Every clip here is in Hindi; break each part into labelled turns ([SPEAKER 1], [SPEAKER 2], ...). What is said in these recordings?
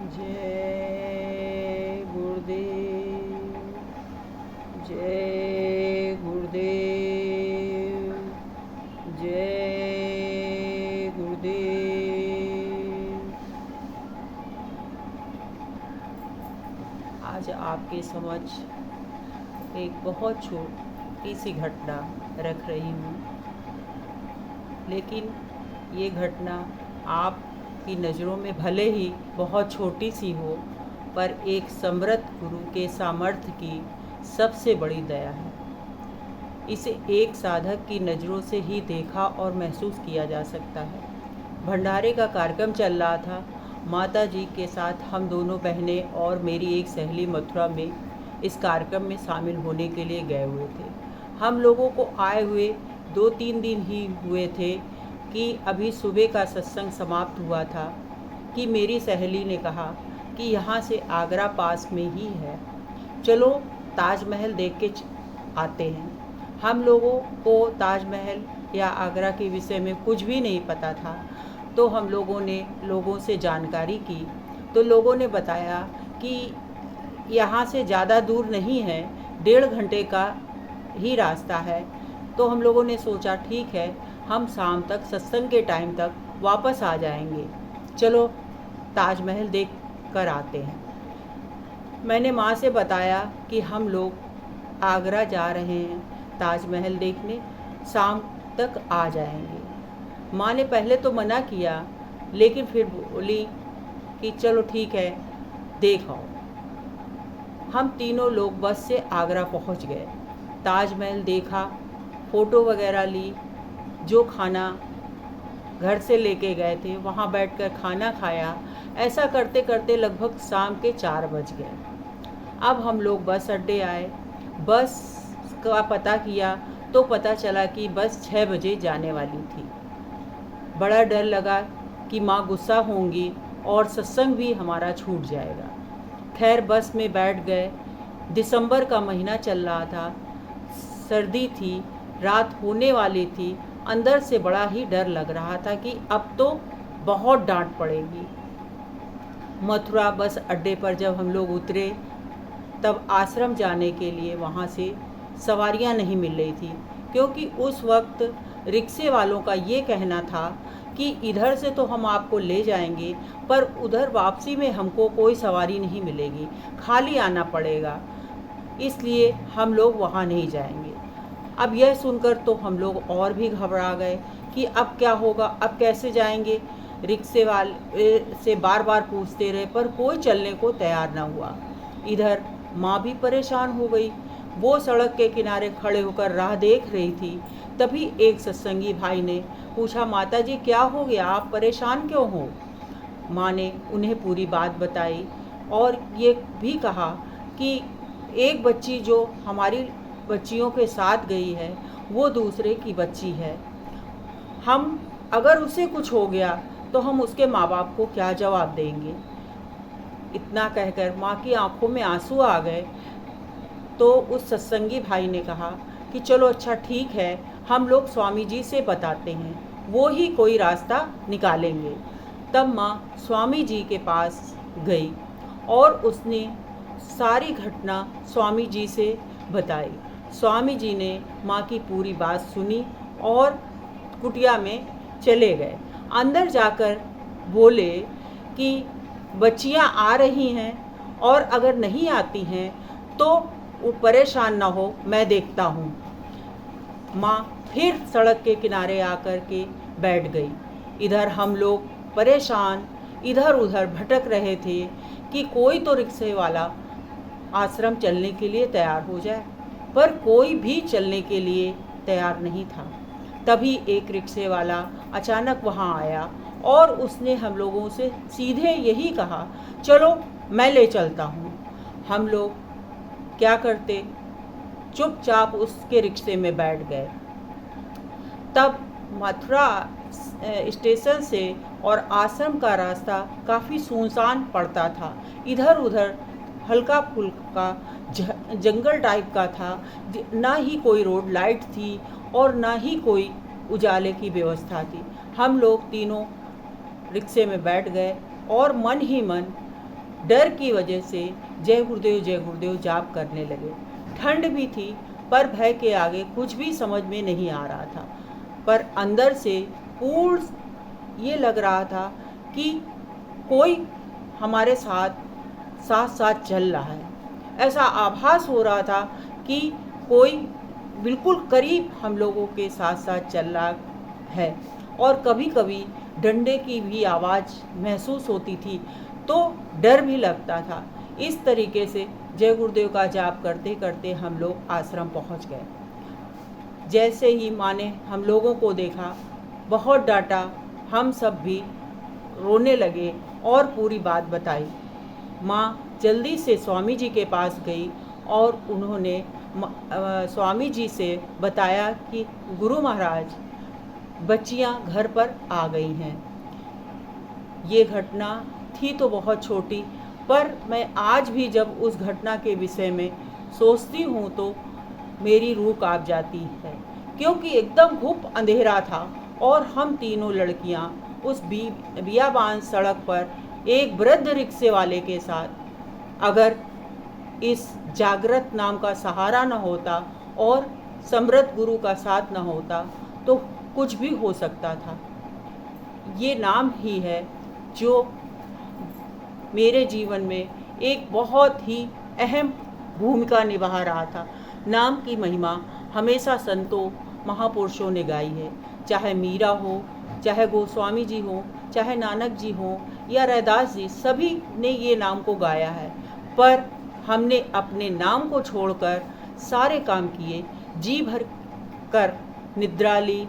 [SPEAKER 1] जय गुरुदेव, जय गुरुदेव, जय गुरुदेव। आज आपके समक्ष एक बहुत छोटी सी घटना रख रही हूँ, लेकिन ये घटना आपकी नज़रों में भले ही बहुत छोटी सी हो, पर एक समर्थ गुरु के सामर्थ्य की सबसे बड़ी दया है। इसे एक साधक की नज़रों से ही देखा और महसूस किया जा सकता है। भंडारे का कार्यक्रम चल रहा था। माता जी के साथ हम दोनों बहनें और मेरी एक सहेली मथुरा में इस कार्यक्रम में शामिल होने के लिए गए हुए थे। हम लोगों को आए हुए 2-3 दिन ही हुए थे कि अभी सुबह का सत्संग समाप्त हुआ था कि मेरी सहेली ने कहा कि यहाँ से आगरा पास में ही है, चलो ताजमहल देख के आते हैं। हम लोगों को ताजमहल या आगरा के विषय में कुछ भी नहीं पता था, तो हम लोगों ने लोगों से जानकारी की, तो लोगों ने बताया कि यहाँ से ज़्यादा दूर नहीं है, 1.5 घंटे का ही रास्ता है। तो हम लोगों ने सोचा ठीक है, हम शाम तक सत्संग के टाइम तक वापस आ जाएंगे, चलो ताजमहल देख कर आते हैं। मैंने माँ से बताया कि हम लोग आगरा जा रहे हैं ताजमहल देखने, शाम तक आ जाएंगे। माँ ने पहले तो मना किया, लेकिन फिर बोली कि चलो ठीक है, देख आओ। हम तीनों लोग बस से आगरा पहुंच गए, ताजमहल देखा, फ़ोटो वगैरह ली, जो खाना घर से लेके गए थे वहाँ बैठकर खाना खाया। ऐसा करते करते लगभग शाम के 4 बज गए। अब हम लोग बस अड्डे आए, बस का पता किया तो पता चला कि बस 6 बजे जाने वाली थी। बड़ा डर लगा कि माँ गुस्सा होंगी और सत्संग भी हमारा छूट जाएगा। खैर बस में बैठ गए। दिसंबर का महीना चल रहा था, सर्दी थी, रात होने वाली थी। अंदर से बड़ा ही डर लग रहा था कि अब तो बहुत डांट पड़ेगी। मथुरा बस अड्डे पर जब हम लोग उतरे, तब आश्रम जाने के लिए वहाँ से सवारियाँ नहीं मिल रही थी, क्योंकि उस वक्त रिक्शे वालों का ये कहना था कि इधर से तो हम आपको ले जाएंगे, पर उधर वापसी में हमको कोई सवारी नहीं मिलेगी, खाली आना पड़ेगा, इसलिए हम लोग वहाँ नहीं जाएंगे। अब यह सुनकर तो हम लोग और भी घबरा गए कि अब क्या होगा, अब कैसे जाएंगे। रिक्शे वाले से बार बार पूछते रहे, पर कोई चलने को तैयार ना हुआ। इधर माँ भी परेशान हो गई। वो सड़क के किनारे खड़े होकर राह देख रही थी। तभी एक सत्संगी भाई ने पूछा, माता जी क्या हो गया, आप परेशान क्यों हो? माँ ने उन्हें पूरी बात बताई और ये भी कहा कि एक बच्ची जो हमारी बच्चियों के साथ गई है, वो दूसरे की बच्ची है। हम अगर उसे कुछ हो गया तो हम उसके माँ बाप को क्या जवाब देंगे? इतना कहकर माँ की आंखों में आंसू आ गए। तो उस सत्संगी भाई ने कहा कि चलो अच्छा ठीक है, हम लोग स्वामी जी से बताते हैं, वो ही कोई रास्ता निकालेंगे। तब माँ स्वामी जी के पास गई और उसने सारी घटना स्वामी जी से बताई। स्वामी जी ने माँ की पूरी बात सुनी और कुटिया में चले गए। अंदर जाकर बोले कि बच्चियाँ आ रही हैं और अगर नहीं आती हैं तो वो परेशान ना हो, मैं देखता हूँ। माँ फिर सड़क के किनारे आकर के बैठ गई। इधर हम लोग परेशान इधर उधर भटक रहे थे कि कोई तो रिक्शे वाला आश्रम चलने के लिए तैयार हो जाए, पर कोई भी चलने के लिए तैयार नहीं था। तभी एक रिक्शे वाला अचानक वहाँ आया और उसने हम लोगों से सीधे यही कहा, चलो मैं ले चलता हूँ। हम लोग क्या करते, चुपचाप उसके रिक्शे में बैठ गए। तब मथुरा स्टेशन से और आश्रम का रास्ता काफ़ी सुनसान पड़ता था। इधर उधर हल्का फुल्का जंगल टाइप का था, ना ही कोई रोड लाइट थी और ना ही कोई उजाले की व्यवस्था थी। हम लोग तीनों रिक्शे में बैठ गए और मन ही मन डर की वजह से जय गुरुदेव जाप करने लगे। ठंड भी थी, पर भय के आगे कुछ भी समझ में नहीं आ रहा था, पर अंदर से पूर्ण ये लग रहा था कि कोई हमारे साथ साथ साथ चल रहा है। ऐसा आभास हो रहा था कि कोई बिल्कुल करीब हम लोगों के साथ साथ चल रहा है, और कभी कभी डंडे की भी आवाज़ महसूस होती थी, तो डर भी लगता था। इस तरीके से जय गुरुदेव का जाप करते करते हम लोग आश्रम पहुंच गए। जैसे ही माँ ने हम लोगों को देखा, बहुत डांटा, हम सब भी रोने लगे और पूरी बात बताई। माँ जल्दी से स्वामी जी के पास गई और उन्होंने स्वामी जी से बताया कि गुरु महाराज, बच्चियाँ घर पर आ गई हैं। ये घटना थी तो बहुत छोटी, पर मैं आज भी जब उस घटना के विषय में सोचती हूँ तो मेरी रूह काँप जाती है, क्योंकि एकदम घुप अंधेरा था और हम तीनों लड़कियाँ उस बियाबान सड़क पर एक वृद्ध रिक्शे वाले के साथ, अगर इस जागृत नाम का सहारा न होता और समृद्ध गुरु का साथ न होता तो कुछ भी हो सकता था। ये नाम ही है जो मेरे जीवन में एक बहुत ही अहम भूमिका निभा रहा था। नाम की महिमा हमेशा संतों महापुरुषों ने गाई है, चाहे मीरा हो, चाहे गोस्वामी जी हो, चाहे नानक जी हो या रैदास जी, सभी ने ये नाम को गाया है। पर हमने अपने नाम को छोड़कर सारे काम किए, जी भर कर निद्रा ली,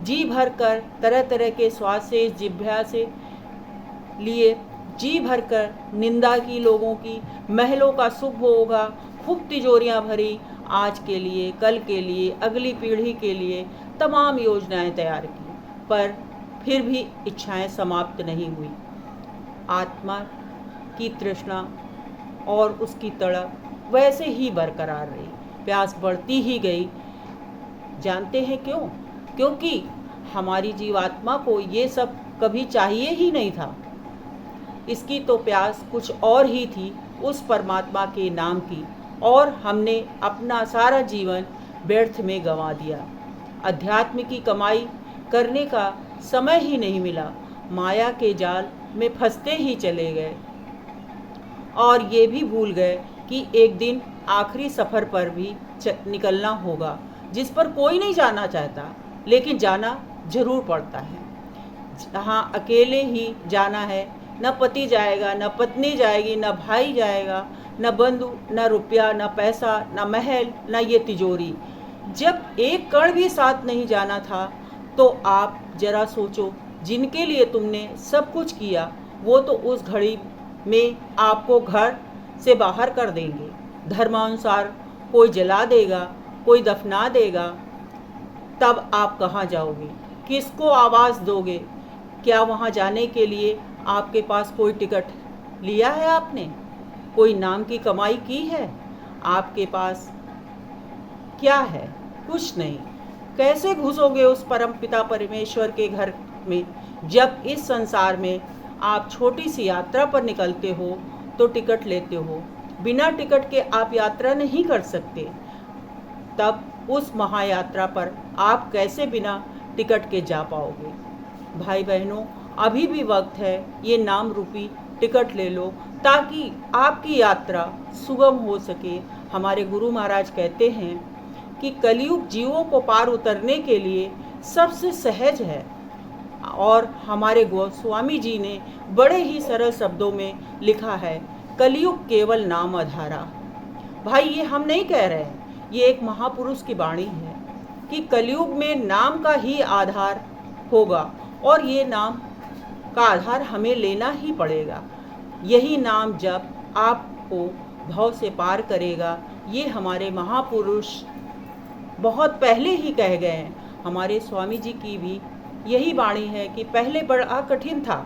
[SPEAKER 1] जी भर कर तरह तरह के स्वाद से जिह्वा से लिए, जी भर कर निंदा की लोगों की, महलों का सुख होगा, खूब तिजोरियां भरी, आज के लिए, कल के लिए, अगली पीढ़ी के लिए तमाम योजनाएं तैयार की, पर फिर भी इच्छाएं समाप्त नहीं हुई। आत्मा की तृष्णा और उसकी तड़प वैसे ही बरकरार रही, प्यास बढ़ती ही गई। जानते हैं क्यों? क्योंकि हमारी जीवात्मा को ये सब कभी चाहिए ही नहीं था। इसकी तो प्यास कुछ और ही थी, उस परमात्मा के नाम की, और हमने अपना सारा जीवन व्यर्थ में गंवा दिया। अध्यात्म की कमाई करने का समय ही नहीं मिला, माया के जाल में फंसते ही चले गए, और ये भी भूल गए कि एक दिन आखिरी सफ़र पर भी निकलना होगा, जिस पर कोई नहीं जाना चाहता, लेकिन जाना जरूर पड़ता है। जहाँ अकेले ही जाना है, न पति जाएगा, न पत्नी जाएगी, न भाई जाएगा, न बंधु, न रुपया, न पैसा, न महल, न ये तिजोरी। जब एक कण भी साथ नहीं जाना था, तो आप जरा सोचो, जिनके लिए तुमने सब कुछ किया, वो तो उस घड़ी में आपको घर से बाहर कर देंगे। धर्मानुसार कोई जला देगा, कोई दफना देगा, तब आप कहाँ जाओगे? किसको आवाज़ दोगे? क्या वहाँ जाने के लिए आपके पास कोई टिकट लिया है आपने? कोई नाम की कमाई की है? आपके पास क्या है? कुछ नहीं। कैसे घुसोगे उस परम पिता परमेश्वर के घर में, जब इस संसार में आप छोटी सी यात्रा पर निकलते हो तो टिकट लेते हो, बिना टिकट के आप यात्रा नहीं कर सकते। तब उस महायात्रा पर आप कैसे बिना टिकट के जा पाओगे? भाई बहनों, अभी भी वक्त है, ये नाम रूपी टिकट ले लो, ताकि आपकी यात्रा सुगम हो सके। हमारे गुरु महाराज कहते हैं कि कलयुग जीवों को पार उतरने के लिए सबसे सहज है, और हमारे गोस्वामी जी ने बड़े ही सरल शब्दों में लिखा है, कलयुग केवल नाम आधारा। भाई, ये हम नहीं कह रहे हैं, ये एक महापुरुष की वाणी है कि कलयुग में नाम का ही आधार होगा, और ये नाम का आधार हमें लेना ही पड़ेगा। यही नाम जब आपको भव से पार करेगा, ये हमारे महापुरुष बहुत पहले ही कह गए हैं। हमारे स्वामी जी की भी यही वाणी है कि पहले बड़ा कठिन था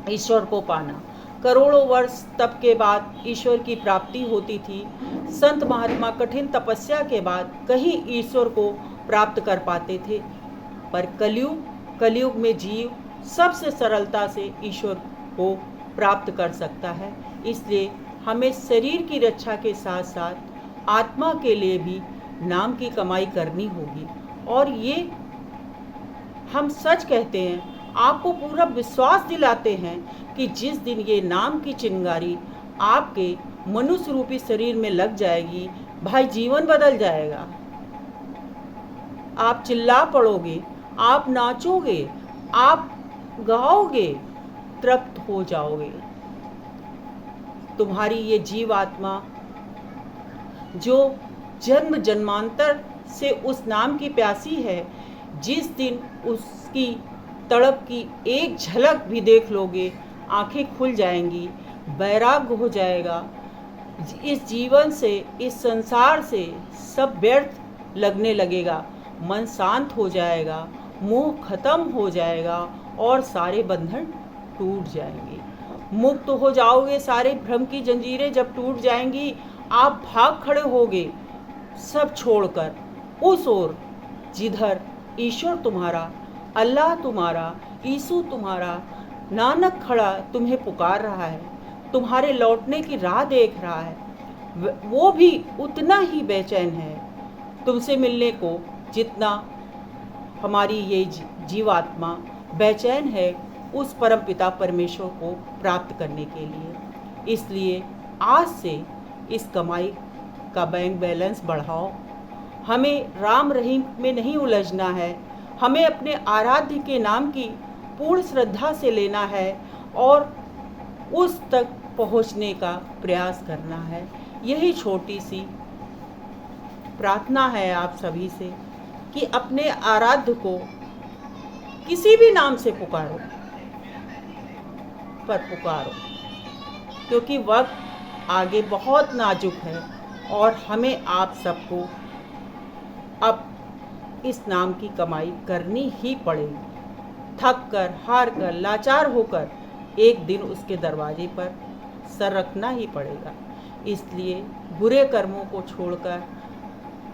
[SPEAKER 1] ईश्वर को पाना, करोड़ों वर्ष तप के बाद ईश्वर की प्राप्ति होती थी। संत महात्मा कठिन तपस्या के बाद कहीं ईश्वर को प्राप्त कर पाते थे, पर कलयुग में जीव सबसे सरलता से ईश्वर को प्राप्त कर सकता है। इसलिए हमें शरीर की रक्षा के साथ साथ आत्मा के लिए भी नाम की कमाई करनी होगी। और ये हम सच कहते हैं, आपको पूरा विश्वास दिलाते हैं कि जिस दिन ये नाम की चिंगारी आपके मनुष्य रूपी शरीर में लग जाएगी, भाई जीवन बदल जाएगा। आप चिल्ला पड़ोगे, आप नाचोगे, आप गाओगे, तृप्त हो जाओगे। तुम्हारी ये जीवात्मा जो जन्म जन्मांतर से उस नाम की प्यासी है, जिस दिन उसकी तड़प की एक झलक भी देख लोगे, आंखें खुल जाएंगी, वैराग्य हो जाएगा। इस जीवन से, इस संसार से सब व्यर्थ लगने लगेगा, मन शांत हो जाएगा, मोह खत्म हो जाएगा और सारे बंधन टूट जाएंगे। मुक्त हो जाओगे। सारे भ्रम की जंजीरें जब टूट जाएंगी, आप भाग खड़े होगे सब छोड़कर उस ओर जिधर ईश्वर तुम्हारा, अल्लाह तुम्हारा, यीशु तुम्हारा, नानक खड़ा तुम्हें पुकार रहा है, तुम्हारे लौटने की राह देख रहा है। वो भी उतना ही बेचैन है तुमसे मिलने को जितना हमारी ये जीवात्मा बेचैन है उस परम पिता परमेश्वर को प्राप्त करने के लिए। इसलिए आज से इस कमाई का बैंक बैलेंस बढ़ाओ। हमें राम रहीम में नहीं उलझना है, हमें अपने आराध्य के नाम की पूर्ण श्रद्धा से लेना है और उस तक पहुंचने का प्रयास करना है। यही छोटी सी प्रार्थना है आप सभी से कि अपने आराध्य को किसी भी नाम से पुकारो, पर पुकारो, क्योंकि वक्त आगे बहुत नाजुक है और हमें आप सबको अब इस नाम की कमाई करनी ही पड़ेगी। थक कर, हार कर, लाचार होकर एक दिन उसके दरवाजे पर सर रखना ही पड़ेगा। इसलिए बुरे कर्मों को छोड़कर,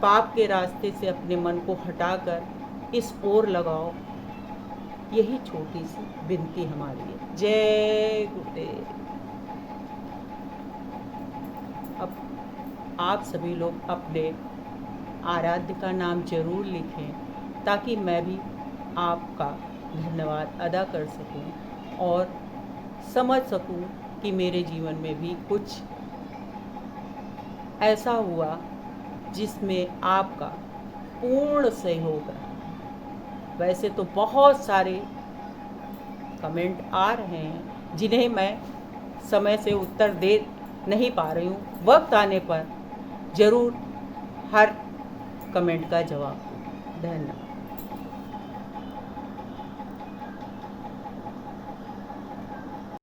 [SPEAKER 1] पाप के रास्ते से अपने मन को हटाकर इस ओर लगाओ। यही छोटी सी विनती हमारी है। जय गुरुदेव। अब आप सभी लोग अपने आराध्य का नाम जरूर लिखें ताकि मैं भी आपका धन्यवाद अदा कर सकूं और समझ सकूं कि मेरे जीवन में भी कुछ ऐसा हुआ जिसमें आपका पूर्ण सहयोग रहा। वैसे तो बहुत सारे कमेंट आ रहे हैं जिन्हें मैं समय से उत्तर दे नहीं पा रही हूँ। वक्त आने पर ज़रूर हर कमेंट का जवाब दूँ। धन्यवाद।